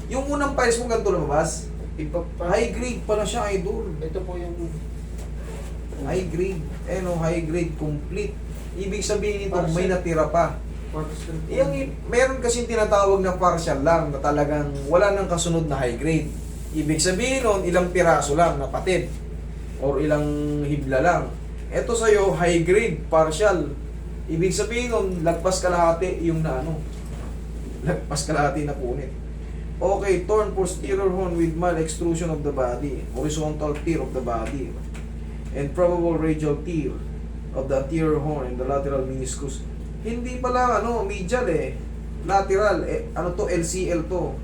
Yung unang files mo ganito lumabas, Iba pa. high grade pala siya, idol. Ito po yung... High grade. Eh no, high grade complete. Ibig sabihin nito, Partial. may natira pa. Partial po. Meron kasing tinatawag na partial lang, na talagang wala nang kasunod na high grade. Ibig sabihin nun, ilang piraso lang na patid. Or ilang hibla lang. Ito sa'yo, high grade, partial. Ibig sabihin nun, lagpas kalahati yung na ano. Lagpas kalahati na punit. Okay, torn posterior horn with mild extrusion of the body, horizontal tear of the body, and probable radial tear of the anterior horn and the lateral meniscus. Hindi pala ano, medial eh. Lateral, ano to, LCL to.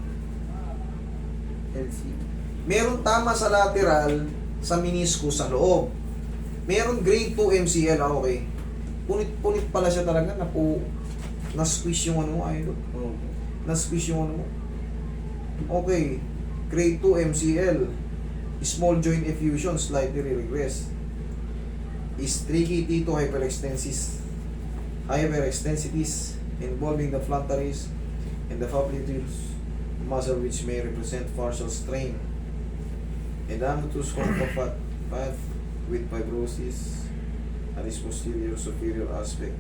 LC. Meron tama sa lateral, sa meniscus sa loob. Meron grade 2 MCL, okay. Punit-punit pala siya talaga, na-squish yung ano mo, idol. Oo. Na-squish yung ano mo. Okay, grade 2 MCL, small joint effusion, slightly regress. Streaky T2 hyperextensities involving the frontalis and the fibulatus muscle which may represent partial strain. Edematous fat with fibrosis at its posterior superior aspect.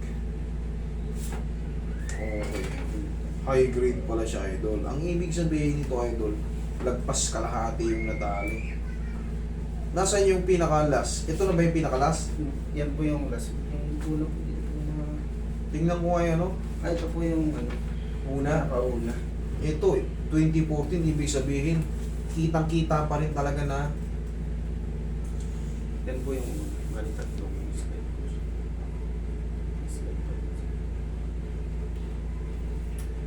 Okay. High grade pala siya, idol. Ang ibig sabihin nito, idol, lagpas kalahati yung natali. Nasaan yung pinakalas? Ito na ba yung pinakalas? Yan po yung last. Yung ulo po dito na... Tingnan ko nga yan, no? Ito po yung ano. Una. Pinakauna. Ito, 2014, ibig sabihin, kitang-kita pa rin talaga na Yan po yung bali tatlong slide po siya. Slide po.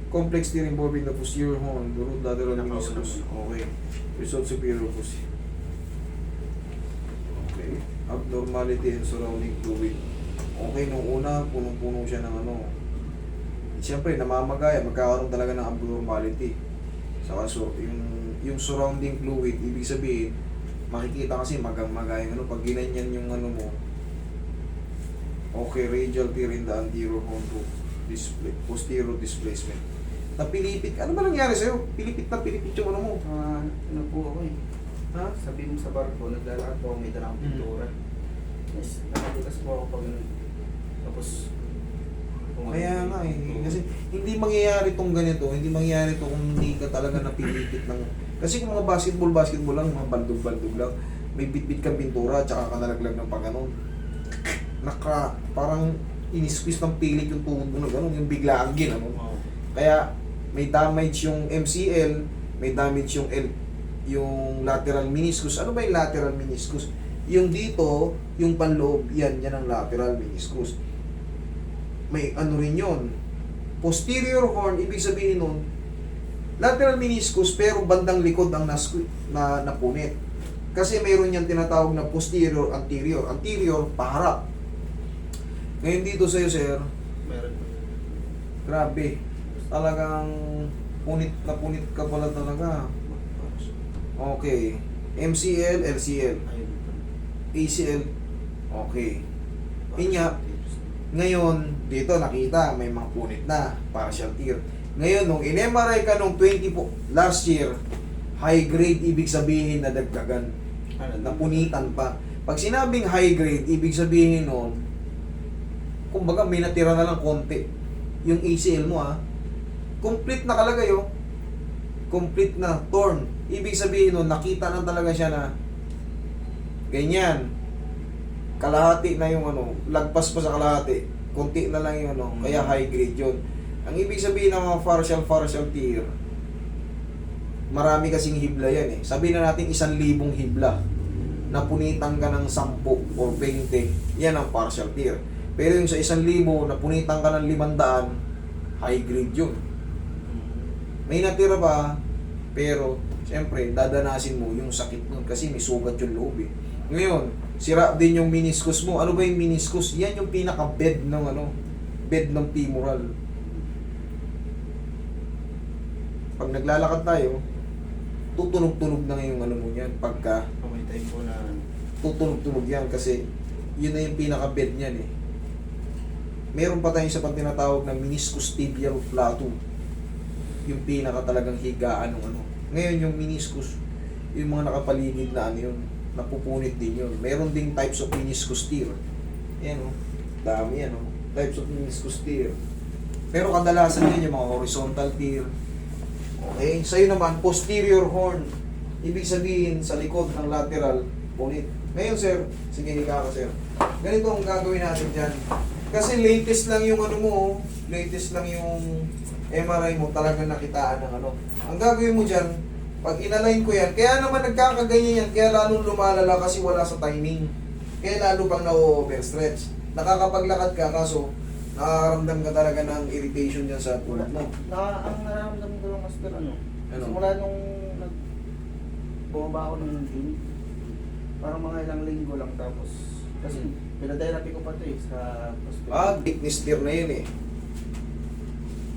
complex tear involving the posterior horn, the root lateral Pinakauna meniscus. mo. Okay. Result superior posterior. Okay. Abnormality and surrounding fluid. Okay, nung una, punong-puno siya ng ano. Siyempre, namamagaya, magkakaroon talaga ng abnormality. Saka yung surrounding fluid, ibig sabihin, makikita kasi magang-magaya. Ano, pag ginanyan yung ano mo, okay, radial tear in the anterior horn root. Posterior displacement. Napilipit. Ano ba nangyari sa'yo? Pilipit na pilipit yung ano mo. Ano po ako eh. Ha? Sabi mo sa barko, naglalakad po ako, may dalang pintura. Yes, nakadulas po ako pag ganun. Tapos, Kaya nga eh. Kasi hindi mangyayari tong ganito. Hindi mangyayari to kung hindi ka talaga napilipit ng... Kasi kung mga basketball lang, mga baldog-baldog lang, may bitbit kang pintura, tsaka ka nalaglag ng pagganon. Parang inisqueeze ng pilit yung tuhod mo na gano'n, yung biglaan ano. Kaya may damage yung MCL, may damage yung lateral meniscus. Ano ba yung lateral meniscus? Yung dito, yung panloob, yan ang lateral meniscus. May ano rin yun. Posterior horn, ibig sabihin nun, lateral meniscus pero bandang likod ang napunit. Kasi mayroon yan tinatawag na posterior, anterior. Anterior, paharap. Ngayon dito sa'yo, sir, meron po. grabe. Talagang punit na punit ka pala talaga. Okay. MCL, LCL, Ayun po. ACL, okay. Inya, ngayon, dito nakita, may mga punit na, partial tear. Ngayon, nung in-MRI ka nung 20 po, last year, high grade, ibig sabihin na dagdagan, napunitan pa. Pag sinabing high grade, ibig sabihin nun, kumbaga may natira na lang konti. Yung ACL mo complete na kalagay complete na, torn. Ibig sabihin nun, nakita na talaga siya na ganyan. Kalahati na yung ano, lagpas pa sa kalahati. Konti na lang yung ano, kaya high grade yun. Ang ibig sabihin ng mga partial tear, marami kasing hibla yan eh. Sabihin na natin 1,000 hibla. Napunitan ka ng 10 or 20, yan ang partial tear. Pero yung sa 1,000, napunitan ka ng 500, high grade yun. May natira pa, pero siyempre, dadanasin mo yung sakit nun kasi may sugat yung loob eh. Ngayon, sira din yung meniscus mo. Ano ba yung meniscus? Yan yung pinaka-bed ng bed ng femoral. Pag naglalakad tayo, tutunog-tunog na yung ano mo yan. Pagka May time po na... tutunog-tunog yan kasi yun na yung pinaka-bed niyan eh. Meron pa tayong isa pang tinatawag na meniscus tibial plateau. Yung pinaka talagang higaan ng Ngayon yung meniscus, yung mga nakapaligid na ano yun, napupunit din yun. Meron ding types of meniscus tear. Yan o, dami yan o. Types of meniscus tear. Pero kadalasan din yung mga horizontal tear. Okay, sa'yo naman, posterior horn. Ibig sabihin, sa likod ng lateral, punit. Ngayon sir, sige higa ka sir. Ganito ang gagawin natin dyan. Kasi latest lang yung ano mo, latest lang yung MRI mo, talagang nakitaan ng ano. Ang gagawin mo dyan, pag inalign ko yan, kaya naman nagkakaganyan yan, kaya lalong lumalala kasi wala sa timing. Kaya lalo pang na-overstretch. Nakakapaglakad ka, kaso nakakaramdam ka talaga ng irritation dyan sa tulad mo. Ang nararamdaman ko lang master ano, Ano? simula nung bumaba ako ng gym, parang mga ilang linggo lang tapos, kasi pinatherapy ko pa ito eh, sa hospital. Thickness tear na yun eh.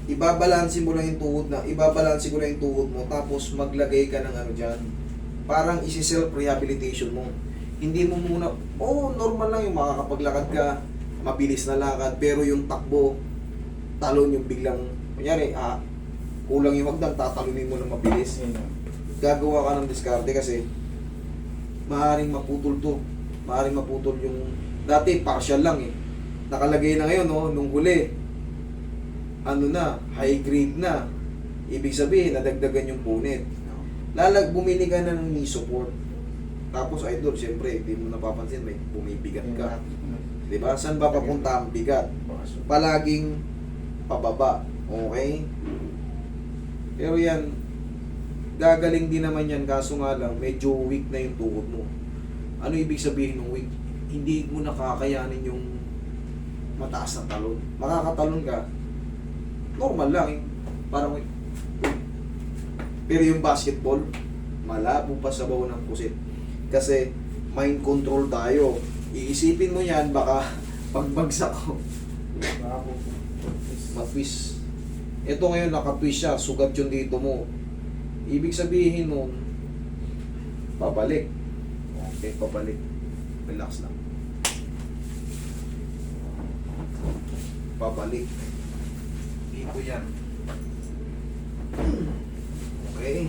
Ibabalansin mo lang yung tuhod na, ibabalansin ko lang yung tuhod mo, tapos maglagay ka ng ano dyan. Parang isi-self rehabilitation mo. Hindi mo muna, normal lang yung makakapaglakad ka, mabilis na lakad, pero yung takbo, talon yung biglang, kunyari, kulang yung hagdan, tatalunin mo ng mabilis. Gagawa ka ng diskarte kasi maaaring maputol to. Maaaring maputol yung, dati partial lang eh. Nakalagay na ngayon, no, nung huli, ano na, high grade na. Ibig sabihin, nadagdagan yung punit. Bumili ka na ng knee support. Tapos idol, siyempre, hindi mo napapansin, may bumibigat ka. Diba? Saan ba papunta ang bigat? Palaging pababa. Okay? Pero yan, gagaling din naman yan, kaso nga lang, medyo weak na yung tuhod mo. Ano ibig sabihin ng weak? Hindi mo nakakayanin yung mataas na talon. Makakatalon ka, normal lang eh. Parang pero yung basketball, malabo pa sa bawo ng pusit. Kasi mind control tayo. Iisipin mo yan, baka pagbagsak ko, matwist. Ito ngayon, nakatwist siya, sugat yun dito mo. Ibig sabihin nun, pabalik. Okay, pabalik. Relax lang. Pabalik. Dito yan. Okay.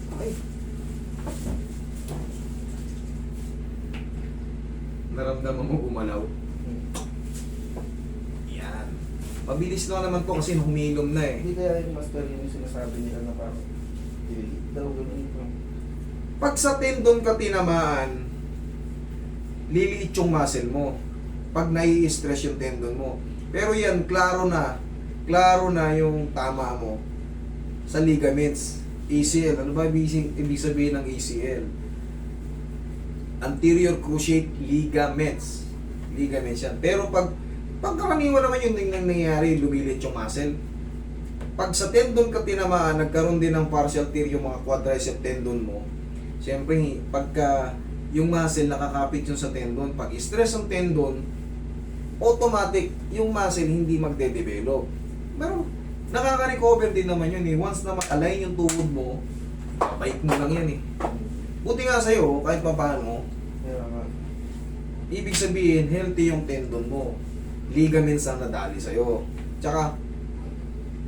Okay. Naramdaman mo gumalaw? Yan. Mabilis lang naman to kasi humilom na eh. Hindi kaya yung master yung sinasabi nila na parang daw ganun ito. Pag sa tendon ka tinamaan, liliit yung muscle mo. Pag nai-stress yung tendon mo. Pero yan, klaro na yung tama mo sa ligaments. ACL. Ano ba ibig sabihin ng ACL? Anterior cruciate ligaments. Ligaments yan. Pero pag karaniwan naman yung nangyayari, lumilit yung muscle. Pag sa tendon ka tinamaan, nagkaroon din ng partial tear yung mga quadricep tendon mo. Siyempre, pagka yung muscle nakakapit yun sa tendon, pag stress ang tendon, automatic yung muscle hindi magde-develop. Pero nakaka-recover din naman yun eh. Once na ma-align yung tuhod mo, bike mo lang yan eh. Buti nga sa'yo, kahit pa paano, ibig sabihin, healthy yung tendon mo. Ligaments ang nadali sa'yo. Tsaka,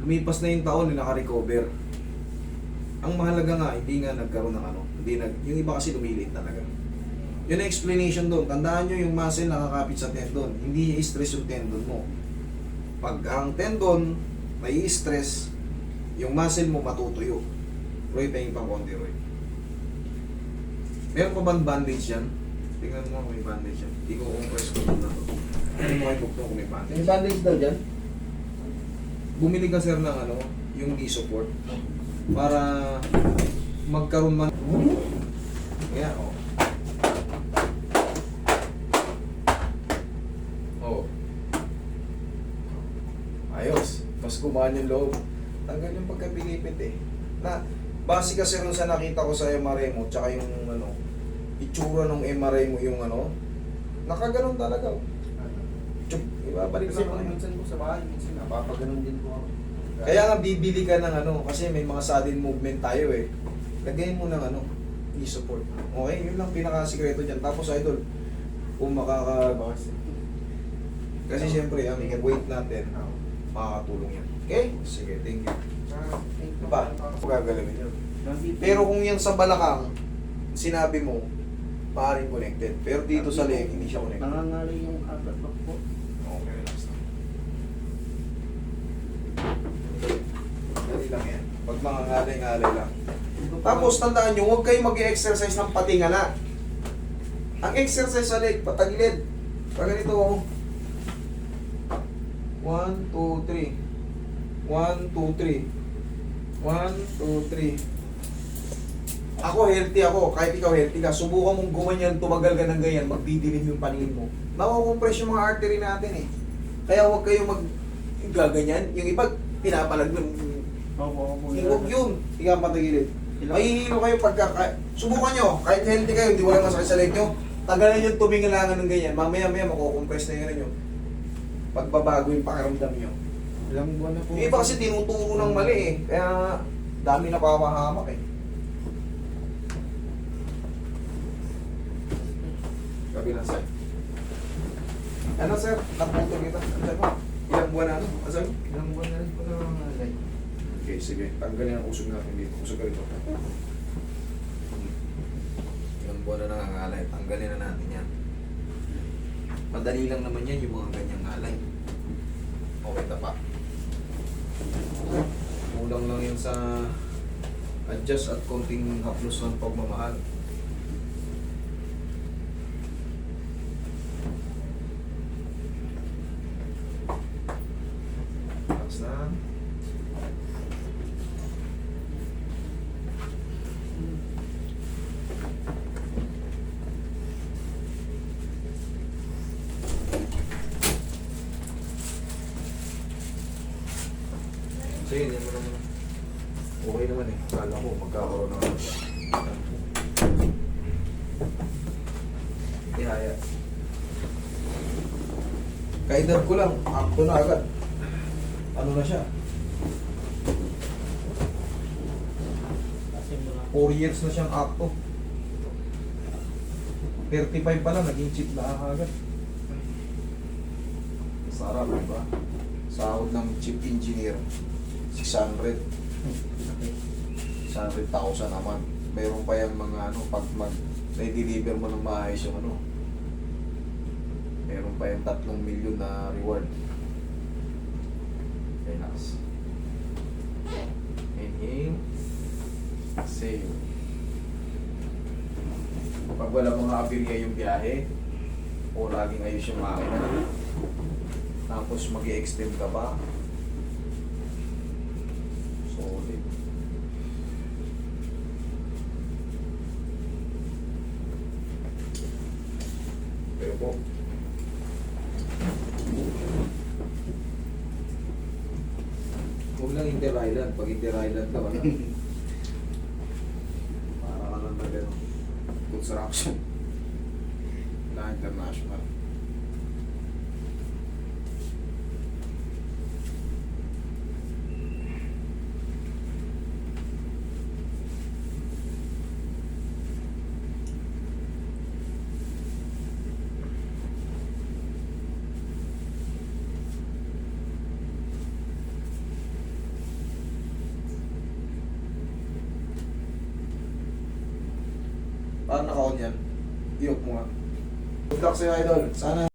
lumipas na yung taon, naka-recover. Ang mahalaga nga, hindi nga nagkaroon ng ano. Yung iba kasi lumilit talaga. Yun ang explanation doon. Tandaan nyo yung muscle nakakapit sa tendon. Hindi i-stress yung tendon mo. Pag ang tendon may stress, yung muscle mo matutuyo. Roy, pahing pa konti, Roy. Meron pa bang bandage yan? Tingnan mo kung may bandage yan. Hindi ko compress ko na to. Hindi mo kayo bukto kung may bandage. May bandage daw dyan? Bumili ka sir ng ano, yung knee support para magkaroon man. Kaya, oh. Oh. Ayos. Mas gumaan yung loob. Tanggal yung pagkapilipit eh. Na, base kasi rin sa nakita ko sa MRI mo, tsaka yung ano, itsura ng MRI mo yung ano, nakaganon talaga. Chup, ibabalik Kasi na kung minsan ko sa bahay, minsan napapaganon din ko ako. Kaya nga bibili ka ng ano, kasi may mga sudden movement tayo eh. Lagay mo ng ano, knee support. Okay, yun lang pinaka-sikreto dyan. Tapos idol, kung kasi siyempre, ang weight natin, makakatulong yan. Okay? Sige, thank you. Thank you. Ba? Gagalawin yun. Nandito. Pero kung yan sa balakang, sinabi mo, maaaring connected. Pero dito sa leg, hindi siya connected. Nangangalay yung apat back po. Okay, relax lang. Dali lang yan. Pag mga ngalay-ngalay lang. Tapos tandaan nyo, huwag kayo mag-exercise ng patingala. Ang exercise sa leg, patagilid. Pag ganito ako. 1, 2, 3. 1, 2, 3. 1, 2, 3. Ako healthy ako, kahit ikaw healthy ka, subukan mong gumanyan, tumagal ka ng ganyan, magdidilim yung paningin mo. Makukompress yung mga artery natin eh. Kaya huwag kayo gaganyan. Yung iba, pinapalag ng Opo. huwag yun. Ikaw patagilid. Mahihilo kayo pagka... Subukan nyo, kahit healthy kayo, hindi wala masakit sa leg nyo, tagalan yung tumingalangan ng ganyan. Mamaya-maya makukompress na yun nyo. Pagbabago yung pakiramdam nyo. Ilang buwan na po. Yung iba kasi tinuturo ng mali eh. Kaya dami na papahamak eh. Kabilang side. Ano sir? Naputol kita. Ano mo? Ilang buwan na ano? Asal mo? Ilang buwan na rin po nangangalay. Okay, sige. Tanggalin ang usog natin dito. Usog ka rito. Ilang buwan na nangangalay. Tanggalin na natin yan. Madali lang naman yan yung mga ganyang ngalay. Okay, tapa. Kulang lang yun sa adjust at konting haplos ng pagmamahal. Relax na. Sige, yan mo naman. Okay naman eh. Kala ko magkakaroon ng ihaya. Kaedad ko lang, akto na agad. Ano na siya? 4 years na siyang akto. 35 pa lang, naging chip na agad. Sarap, diba? Sahod ng chip engineer. 600. 600,000 naman. Meron pa yung mga ano, pag na-deliver mo ng maayos yung ano. Meron pa yung 3 milyon na reward. Relax. Inhale. Exhale. Pag wala mga aberya yung biyahe, o laging ayos yung makina, tapos mag-i-extend ka pa, solid. Pero po, huwag lang inter-island. Pag inter-island ka, wala. Para ka lang na gano'n. Construction. Wala international. Paano naka-on yan? Iyok mo nga. Good luck sa'yo, idol. Sana